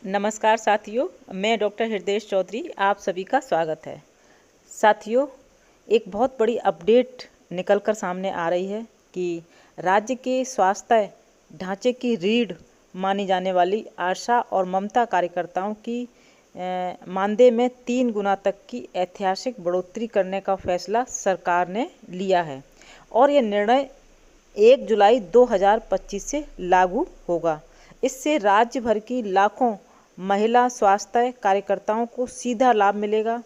नमस्कार साथियों, मैं डॉक्टर हृदय चौधरी, आप सभी का स्वागत है। साथियों, एक बहुत बड़ी अपडेट निकल कर सामने आ रही है कि राज्य के स्वास्थ्य ढांचे की रीढ़ मानी जाने वाली आशा और ममता कार्यकर्ताओं की मानदेय में 3 गुना तक की ऐतिहासिक बढ़ोतरी करने का फैसला सरकार ने लिया है और यह निर्णय 1 जुलाई 2025 से लागू होगा। इससे राज्य भर की लाखों महिला स्वास्थ्य कार्यकर्ताओं को सीधा लाभ मिलेगा।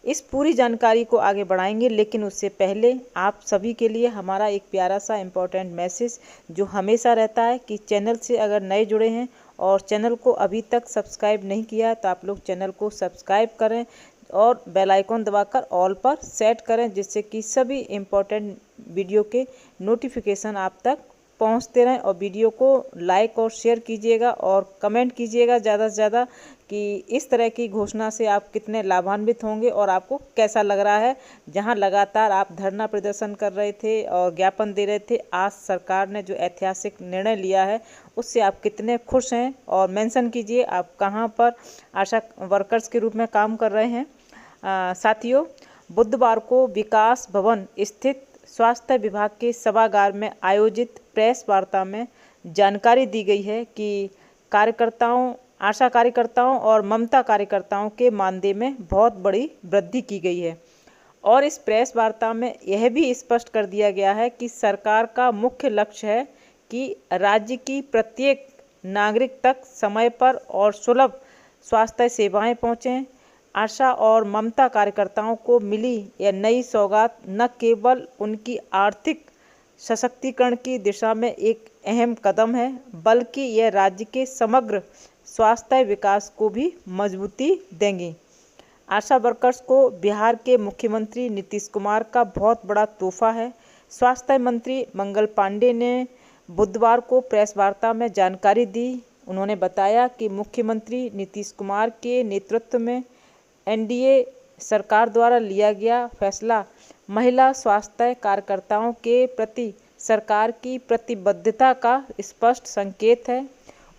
इस पूरी जानकारी को आगे बढ़ाएंगे, लेकिन उससे पहले आप सभी के लिए हमारा एक प्यारा सा इम्पोर्टेंट मैसेज जो हमेशा रहता है कि चैनल से अगर नए जुड़े हैं और चैनल को अभी तक सब्सक्राइब नहीं किया है तो आप लोग चैनल को सब्सक्राइब करें और बेल आइकन दबाकर ऑल पर सेट करें, जिससे कि सभी इम्पोर्टेंट वीडियो के नोटिफिकेशन आप तक पहुंचते रहें। और वीडियो को लाइक और शेयर कीजिएगा और कमेंट कीजिएगा ज़्यादा से ज़्यादा कि इस तरह की घोषणा से आप कितने लाभान्वित होंगे और आपको कैसा लग रहा है। जहां लगातार आप धरना प्रदर्शन कर रहे थे और ज्ञापन दे रहे थे, आज सरकार ने जो ऐतिहासिक निर्णय लिया है उससे आप कितने खुश हैं, और मेंशन कीजिए आप कहां पर आशा वर्कर्स के रूप में काम कर रहे हैं। साथियों, बुधवार को विकास भवन स्थित स्वास्थ्य विभाग के सभागार में आयोजित प्रेस वार्ता में जानकारी दी गई है कि आशा कार्यकर्ताओं और ममता कार्यकर्ताओं के मानदेय में बहुत बड़ी वृद्धि की गई है। और इस प्रेस वार्ता में यह भी स्पष्ट कर दिया गया है कि सरकार का मुख्य लक्ष्य है कि राज्य की प्रत्येक नागरिक तक समय पर और सुलभ स्वास्थ्य सेवाएं पहुंचें। आशा और ममता कार्यकर्ताओं को मिली यह नई सौगात न केवल उनकी आर्थिक सशक्तिकरण की दिशा में एक अहम कदम है, बल्कि यह राज्य के समग्र स्वास्थ्य विकास को भी मजबूती देंगी। आशा वर्कर्स को बिहार के मुख्यमंत्री नीतीश कुमार का बहुत बड़ा तोहफा है। स्वास्थ्य मंत्री मंगल पांडे ने बुधवार को प्रेस वार्ता में जानकारी दी। उन्होंने बताया कि मुख्यमंत्री नीतीश कुमार के नेतृत्व में एनडीए सरकार द्वारा लिया गया फैसला महिला स्वास्थ्य कार्यकर्ताओं के प्रति सरकार की प्रतिबद्धता का स्पष्ट संकेत है।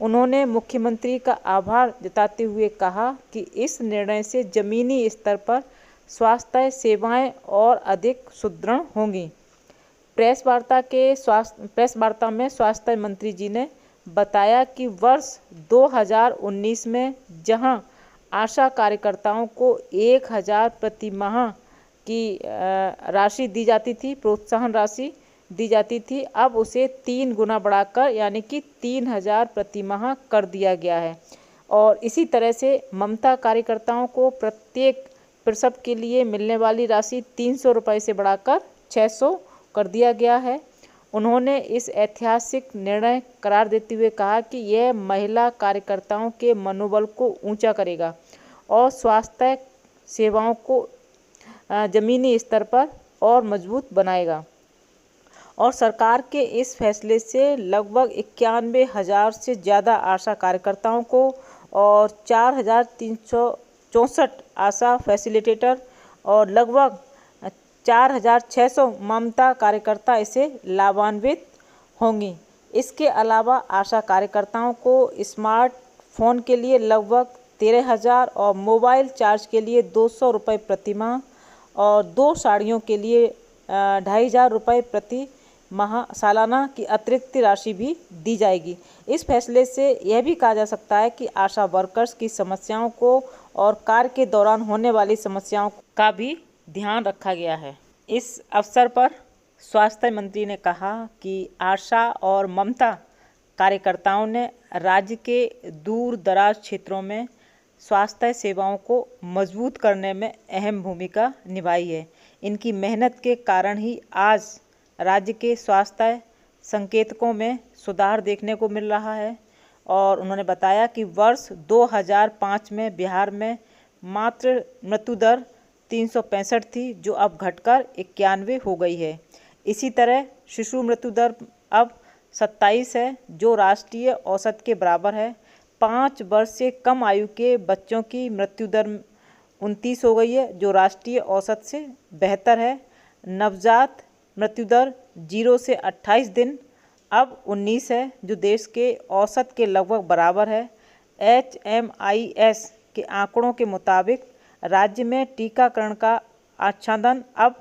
उन्होंने मुख्यमंत्री का आभार जताते हुए कहा कि इस निर्णय से जमीनी स्तर पर स्वास्थ्य सेवाएं और अधिक सुदृढ़ होंगी। प्रेस वार्ता में स्वास्थ्य मंत्री जी ने बताया कि वर्ष 2019 में जहां आशा कार्यकर्ताओं को 1000 प्रति माह की राशि दी जाती थी, प्रोत्साहन राशि दी जाती थी, अब उसे 3 गुना बढ़ाकर यानी कि 3000 प्रति माह कर दिया गया है। और इसी तरह से ममता कार्यकर्ताओं को प्रत्येक प्रसव के लिए मिलने वाली राशि 300 रुपये से बढ़ाकर 600 कर दिया गया है। उन्होंने इस ऐतिहासिक निर्णय करार देते हुए कहा कि यह महिला कार्यकर्ताओं के मनोबल को ऊंचा करेगा और स्वास्थ्य सेवाओं को ज़मीनी स्तर पर और मजबूत बनाएगा। और सरकार के इस फैसले से लगभग 91,000 से ज़्यादा आशा कार्यकर्ताओं को और 4,364 आशा फैसिलिटेटर और लगभग 4,600 ममता कार्यकर्ता इससे लाभान्वित होंगी। इसके अलावा आशा कार्यकर्ताओं को स्मार्टफोन के लिए लगभग 13,000 और मोबाइल चार्ज के लिए 200 रुपये प्रति माह और 2 साड़ियों के लिए 2,500 रुपये प्रति माह सालाना की अतिरिक्त राशि भी दी जाएगी। इस फैसले से यह भी कहा जा सकता है कि आशा वर्कर्स की समस्याओं को और कार्य के दौरान होने वाली समस्याओं का भी ध्यान रखा गया है। इस अवसर पर स्वास्थ्य मंत्री ने कहा कि आशा और ममता कार्यकर्ताओं ने राज्य के दूर दराज क्षेत्रों में स्वास्थ्य सेवाओं को मजबूत करने में अहम भूमिका निभाई है। इनकी मेहनत के कारण ही आज राज्य के स्वास्थ्य संकेतकों में सुधार देखने को मिल रहा है। और उन्होंने बताया कि वर्ष 2005 में बिहार में मातृ मृत्यु दर 365 थी, जो अब घटकर 91 हो गई है। इसी तरह शिशु मृत्यु दर अब 27 है, जो राष्ट्रीय औसत के बराबर है। 5 वर्ष से कम आयु के बच्चों की मृत्यु दर 29 हो गई है, जो राष्ट्रीय औसत से बेहतर है। नवजात मृत्यु दर 0 से 28 दिन अब 19 है, जो देश के औसत के लगभग बराबर है। HMIS के आंकड़ों के मुताबिक राज्य में टीकाकरण का आच्छादन अब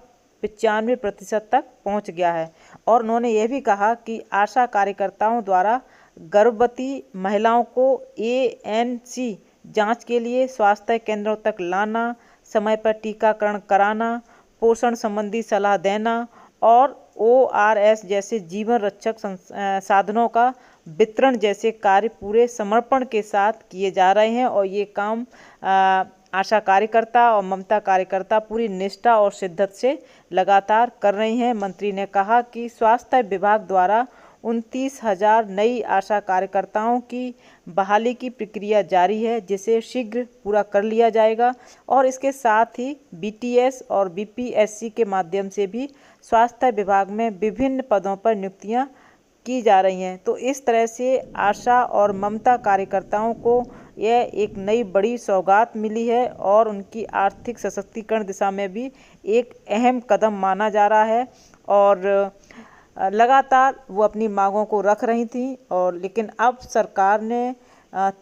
95% तक पहुंच गया है। और उन्होंने ये भी कहा कि आशा कार्यकर्ताओं द्वारा गर्भवती महिलाओं को ANC जांच के लिए स्वास्थ्य केंद्रों तक लाना, समय पर टीकाकरण कराना, पोषण संबंधी सलाह देना और ORS जैसे जीवन रक्षक साधनों का वितरण जैसे कार्य पूरे समर्पण के साथ किए जा रहे हैं। और ये काम आशा कार्यकर्ता और ममता कार्यकर्ता पूरी निष्ठा और शिद्दत से लगातार कर रही हैं। मंत्री ने कहा कि स्वास्थ्य विभाग द्वारा 29,000 नई आशा कार्यकर्ताओं की बहाली की प्रक्रिया जारी है, जिसे शीघ्र पूरा कर लिया जाएगा। और इसके साथ ही BTS और BPSC के माध्यम से भी स्वास्थ्य विभाग में विभिन्न पदों पर नियुक्तियां की जा रही हैं। तो इस तरह से आशा और ममता कार्यकर्ताओं को यह एक नई बड़ी सौगात मिली है और उनकी आर्थिक सशक्तिकरण दिशा में भी एक अहम कदम माना जा रहा है। और लगातार वो अपनी मांगों को रख रही थी और लेकिन अब सरकार ने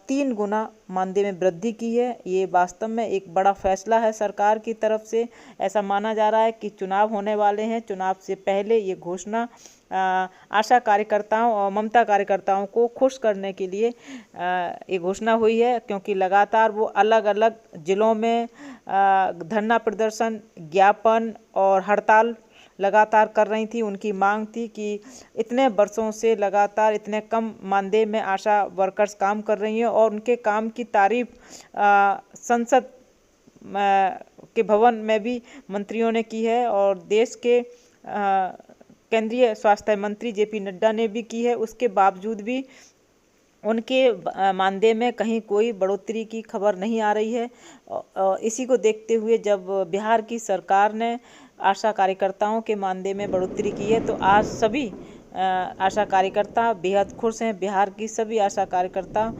3 गुना मानदेय में वृद्धि की है। ये वास्तव में एक बड़ा फैसला है सरकार की तरफ से। ऐसा माना जा रहा है कि चुनाव होने वाले हैं, चुनाव से पहले ये घोषणा आशा कार्यकर्ताओं और ममता कार्यकर्ताओं को खुश करने के लिए ये घोषणा हुई है, क्योंकि लगातार वो अलग अलग जिलों में धरना प्रदर्शन, ज्ञापन और हड़ताल लगातार कर रही थी। उनकी मांग थी कि इतने वर्षों से लगातार इतने कम मानदेय में आशा वर्कर्स काम कर रही हैं और उनके काम की तारीफ संसद के भवन में भी मंत्रियों ने की है और देश के केंद्रीय स्वास्थ्य मंत्री JP नड्डा ने भी की है। उसके बावजूद भी उनके मानदेय में कहीं कोई बढ़ोतरी की खबर नहीं आ रही है। इसी को देखते हुए जब बिहार की सरकार ने आशा कार्यकर्ताओं के मानदेय में बढ़ोतरी की है तो आज सभी आशा कार्यकर्ता बेहद खुश हैं। बिहार की सभी आशा कार्यकर्ता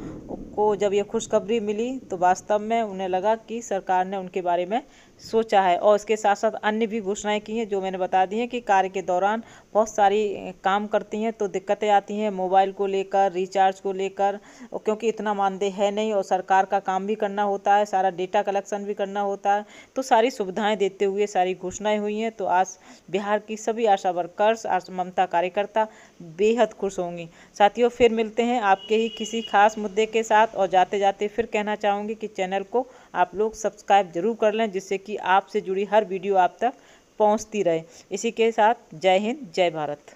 को जब ये खुशखबरी मिली तो वास्तव में उन्हें लगा कि सरकार ने उनके बारे में सोचा है। और इसके साथ साथ अन्य भी घोषणाएं की हैं जो मैंने बता दी हैं कि कार्य के दौरान बहुत सारी काम करती हैं तो दिक्कतें आती हैं मोबाइल को लेकर, रिचार्ज को लेकर, क्योंकि इतना मानदेय है नहीं और सरकार का काम भी करना होता है, सारा डेटा कलेक्शन भी करना होता है। तो सारी सुविधाएं देते हुए सारी घोषणाएं हुई हैं। तो आज बिहार की सभी आशा वर्कर्स, ममता कार्यकर्ता बेहद खुश होंगी। साथियों, फिर मिलते हैं आपके ही किसी खास मुद्दे के साथ। और जाते जाते फिर कहना चाहूँगी कि चैनल को आप लोग सब्सक्राइब जरूर कर लें, जिससे कि आपसे जुड़ी हर वीडियो आप तक पहुंचती रहे। इसी के साथ जय हिंद, जय भारत।